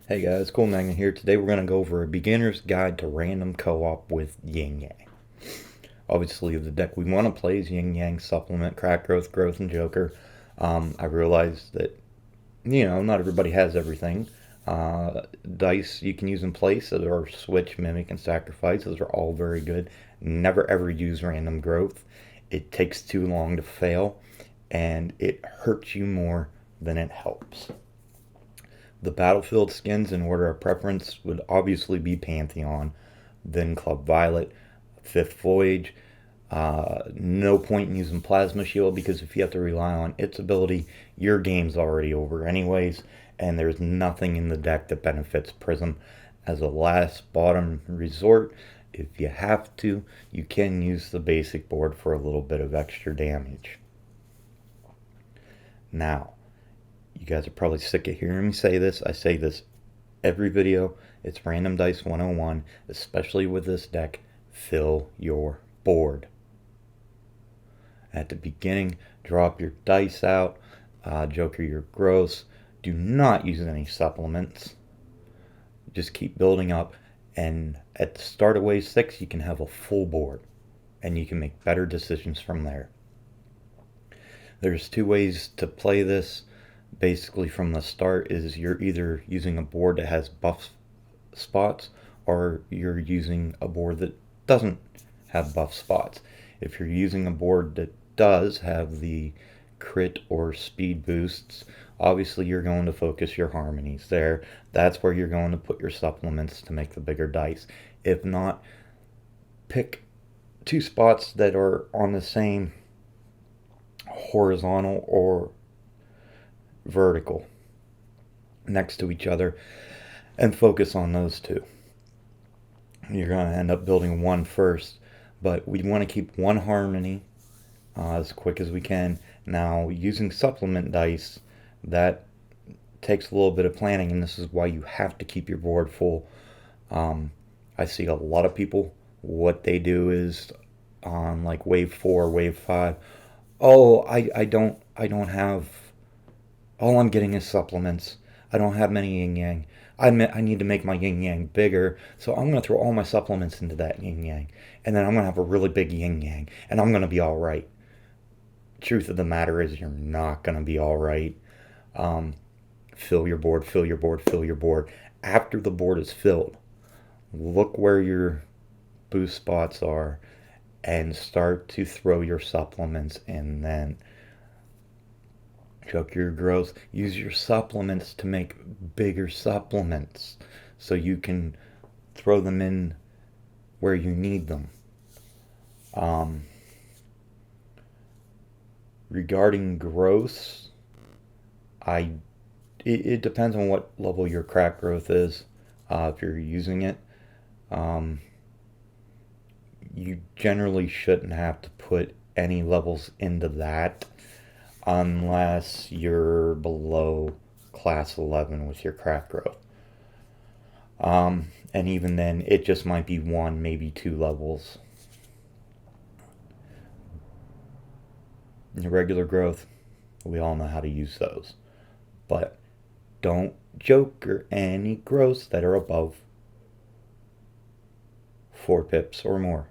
Hey guys, Yin-Yang here. Today we're going to go over a beginner's guide to random co-op with Yin-Yang. Obviously, the deck we want to play is Yin-Yang, Supplement, Crack Growth, Growth, and Joker. I realize that, not everybody has everything. Dice you can use in place that are Switch, Mimic, and Sacrifice. Those are all very good. Never ever use random growth. It takes too long to fail, and it hurts you more than it helps. The battlefield skins in order of preference would obviously be Pantheon, then Club Violet, Fifth Voyage. No point in using Plasma Shield because if you have to rely on its ability, your game's already over anyways, and there's nothing in the deck that benefits Prism. As a last bottom resort, if you have to, you can use the basic board for a little bit of extra damage. Now, you guys are probably sick of hearing me say this. I say this every video. It's Random Dice 101, especially with this deck. Fill your board. At the beginning, drop your dice out, Joker your gross. Do not use any supplements. Just keep building up, and at the start of wave 6, you can have a full board, and you can make better decisions from there. There's two ways to play this. Basically from the start is you're either using a board that has buff spots or you're using a board that doesn't have buff spots. If you're using a board that does have the crit or speed boosts, obviously you're going to focus your harmonies there. That's where you're going to put your supplements to make the bigger dice. If not, pick two spots that are on the same horizontal or vertical next to each other and focus on those two. You're going to end up building one first, but we want to keep one harmony as quick as we can. Now, using supplement dice, that takes a little bit of planning, and this is why you have to keep your board full. I see a lot of people, what they do is on like wave 4, wave 5, oh, I don't have, all I'm getting is supplements. I don't have many yin-yang. I need to make my yin-yang bigger, so I'm going to throw all my supplements into that yin-yang. And then I'm going to have a really big yin-yang, and I'm going to be all right. Truth of the matter is you're not going to be all right. Fill your board, fill your board, fill your board. After the board is filled, look where your boost spots are and start to throw your supplements in then. Choke your growth. Use your supplements to make bigger supplements so you can throw them in where you need them. Regarding growth, it depends on what level your crack growth is. If you're using it, you generally shouldn't have to put any levels into that unless you're below class 11 with your crack growth. And even then, it just might be 1, maybe 2 levels. Your regular growth, we all know how to use those. But don't joker any growths that are above 4 pips or more.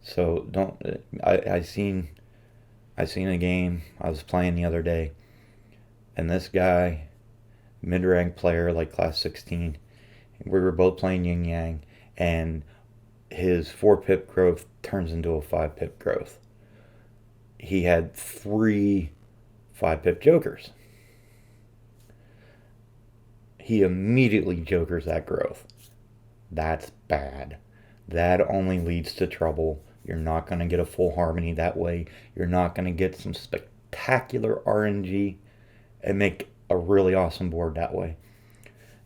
So don't, I seen a game I was playing the other day, and this guy, mid-rank player, like class 16, we were both playing Yin-Yang, and his 4-pip growth turns into a 5-pip growth. He had 3 5-pip jokers. He immediately jokers that growth. That's bad. That only leads to trouble. You're not going to get a full harmony that way. You're not going to get some spectacular RNG and make a really awesome board that way.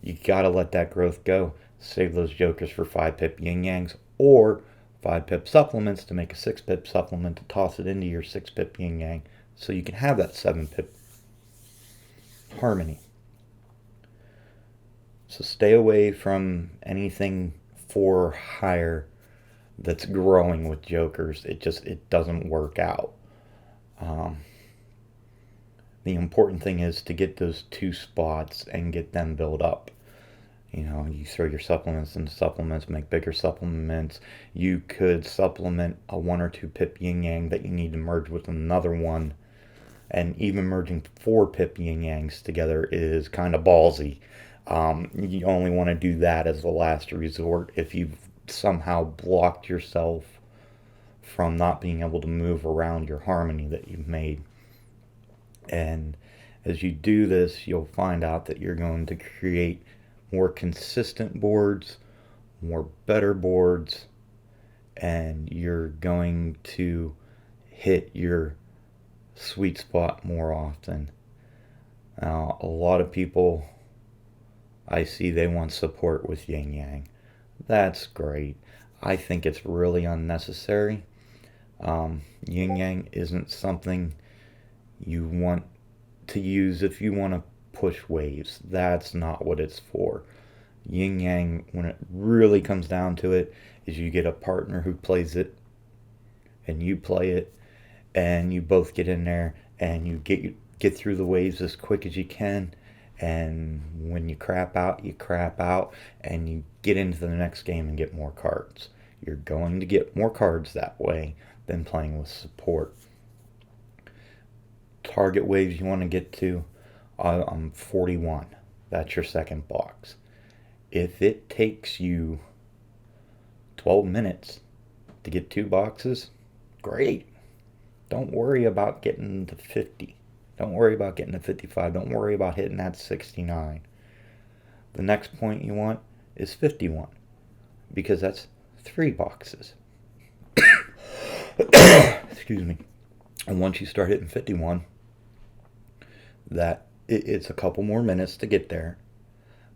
You got to let that growth go. Save those jokers for 5-pip yin-yangs or 5-pip supplements to make a 6-pip supplement to toss it into your 6-pip yin-yang so you can have that 7-pip harmony. So stay away from anything 4 or higher that's growing with jokers. It doesn't work out. The important thing is to get those two spots and get them built up. You throw your supplements into supplements, make bigger supplements. You could supplement a 1 or 2 pip yin-yang that you need to merge with another one. And even merging 4 pip yin-yangs together is kind of ballsy. You only want to do that as the last resort if you've somehow blocked yourself from not being able to move around your harmony that you've made. And as you do this, you'll find out that you're going to create more consistent boards, more better boards, and you're going to hit your sweet spot more often. Now, a lot of people I see, they want support with Yin Yang. That's great. I think it's really unnecessary. Yin Yang isn't something you want to use if you want to push waves. That's not what it's for. Yin Yang, when it really comes down to it, is you get a partner who plays it and you play it, and you both get in there and you get through the waves as quick as you can. And when you crap out, and you get into the next game and get more cards. You're going to get more cards that way than playing with support. Target waves you want to get to, I'm 41. That's your second box. If it takes you 12 minutes to get 2 boxes, great. Don't worry about getting to 50. Don't worry about getting to 55. Don't worry about hitting that 69. The next point you want is 51, because that's 3 boxes. Excuse me. And once you start hitting 51, it's a couple more minutes to get there,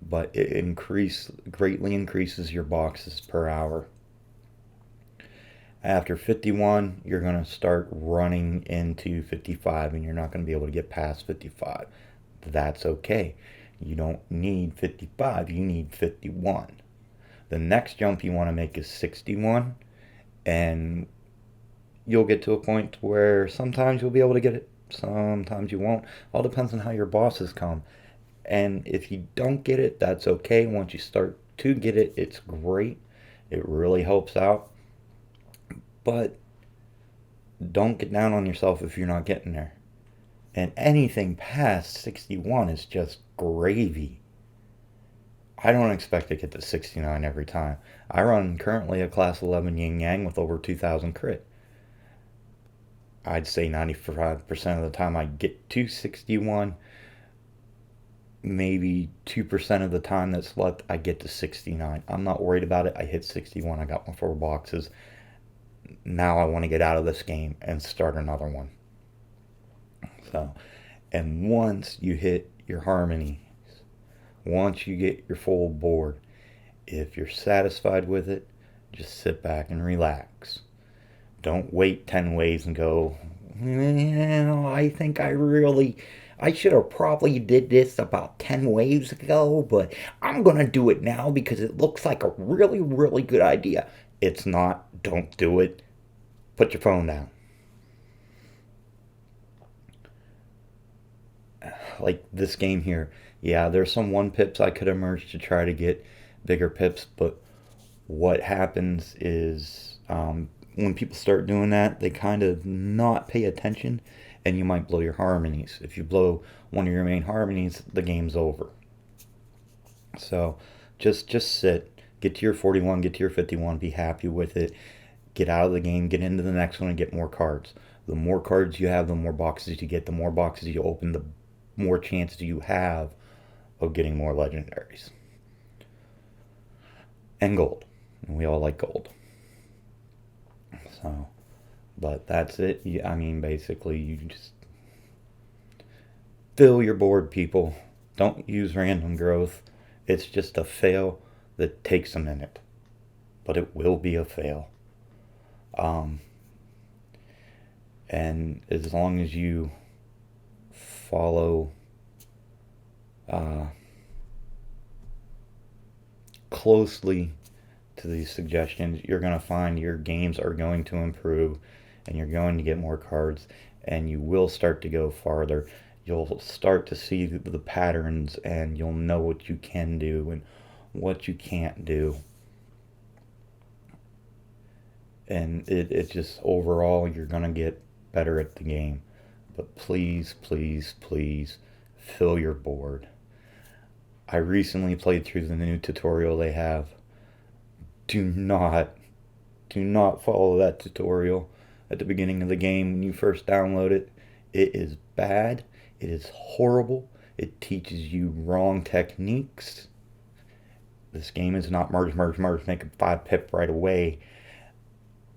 but it greatly increases your boxes per hour. After 51, you're going to start running into 55, and you're not going to be able to get past 55. That's okay. You don't need 55, you need 51. The next jump you want to make is 61, and you'll get to a point where sometimes you'll be able to get it, sometimes you won't. All depends on how your bosses come. And if you don't get it, that's okay. Once you start to get it, it's great. It really helps out. But don't get down on yourself if you're not getting there. And anything past 61 is just gravy. I don't expect to get to 69 every time. I run currently a class 11 Yin-Yang with over 2,000 crit. I'd say 95% of the time I get to 61. Maybe 2% of the time that's left, I get to 69. I'm not worried about it. I hit 61. I got my 4 boxes. Now I want to get out of this game and start another one. So, and once you hit your harmonies, once you get your full board, if you're satisfied with it, just sit back and relax. Don't wait 10 waves and go, I think I should have probably did this about 10 waves ago, but I'm going to do it now because it looks like a really, really good idea. It's not. Don't do it. Put your phone down. Like this game here. Yeah, there's some 1 pips I could have merged to try to get bigger pips, but what happens is when people start doing that, they kind of not pay attention, and you might blow your harmonies. If you blow one of your main harmonies, the game's over. So just sit, get to your 41, get to your 51, be happy with it, get out of the game, get into the next one, and get more cards. The more cards you have, the more boxes you get. The more boxes you open, the more chances you have of getting more legendaries. And gold. And we all like gold. So, but that's it. I mean, basically, you just fill your board, people. Don't use random growth. It's just a fail that takes a minute. But it will be a fail. And as long as you follow closely to these suggestions, you're going to find your games are going to improve, and you're going to get more cards, and you will start to go farther. you'll start to see the patterns, and you'll know what you can do and what you can't do. And it just overall, you're going to get better at the game. But please, please, please fill your board. I recently played through the new tutorial they have. Do not, do not follow that tutorial at the beginning of the game when you first download it. It is bad. It is horrible. It teaches you wrong techniques. This game is not merge, merge, merge, make a 5-pip right away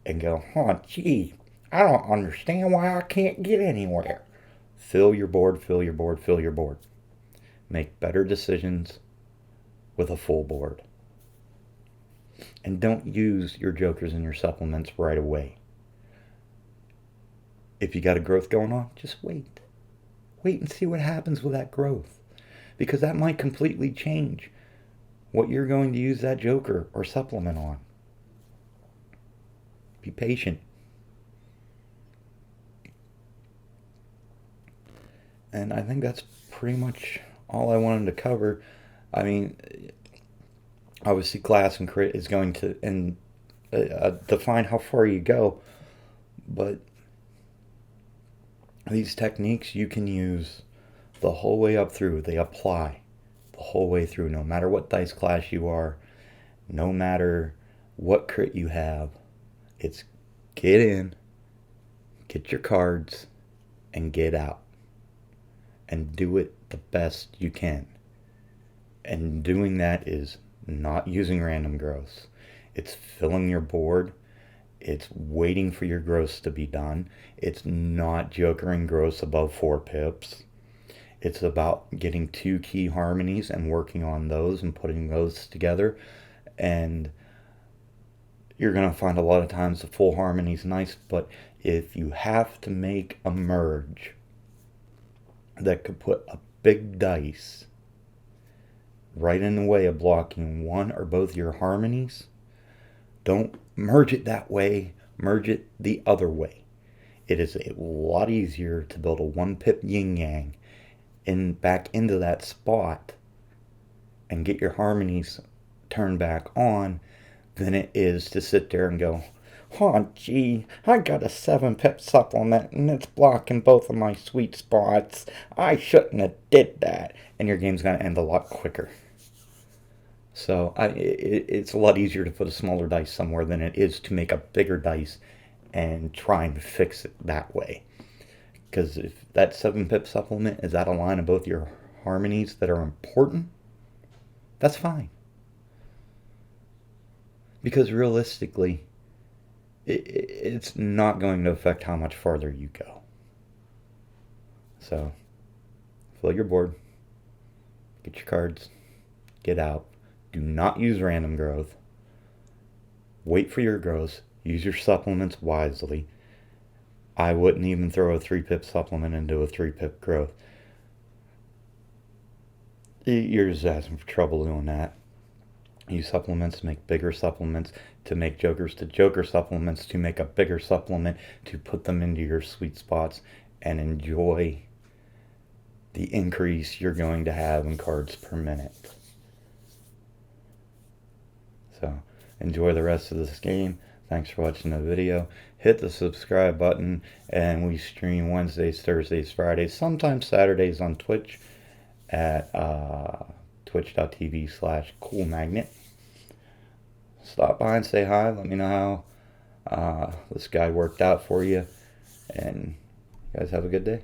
and go, oh, gee, I don't understand why I can't get anywhere. Fill your board, fill your board, fill your board. Make better decisions with a full board. And don't use your jokers and your supplements right away. If you got a growth going on, just wait. Wait and see what happens with that growth. Because that might completely change what you're going to use that joker or supplement on. Be patient. And I think that's pretty much all I wanted to cover. I mean, obviously class and crit is going to define how far you go, but these techniques you can use the whole way up through. They apply the whole way through, no matter what dice class you are, no matter what crit you have. It's get in, get your cards, and get out. And do it the best you can. And doing that is not using random growths. It's filling your board. It's waiting for your growths to be done. It's not jokering growths above 4 pips. It's about getting 2 key harmonies and working on those and putting those together. And you're going to find a lot of times the full harmony is nice, but if you have to make a merge that could put a big dice right in the way of blocking one or both your harmonies, don't merge it that way, merge it the other way. It is a lot easier to build a 1-pip yin-yang back into that spot and get your harmonies turned back on than it is to sit there and go, oh gee, I got a 7-pip supplement and it's blocking both of my sweet spots. I shouldn't have did that. And your game's going to end a lot quicker. So it's a lot easier to put a smaller dice somewhere than it is to make a bigger dice and try and fix it that way. Because if that 7-pip supplement is out of line of both your harmonies that are important, that's fine. Because realistically, it's not going to affect how much farther you go. So, fill your board, get your cards, get out. Do not use random growth. Wait for your growths. Use your supplements wisely. I wouldn't even throw a 3-pip supplement into a 3-pip growth. You're just asking for trouble doing that. Use supplements to make bigger supplements, to make jokers to joker supplements, to make a bigger supplement, to put them into your sweet spots and enjoy the increase you're going to have in cards per minute. So enjoy the rest of this game. Thanks for watching the video. Hit the subscribe button, and we stream Wednesdays, Thursdays, Fridays, sometimes Saturdays on Twitch at twitch.tv/coolmagnet. Stop by and say hi. Let me know how this guy worked out for you. And you guys have a good day.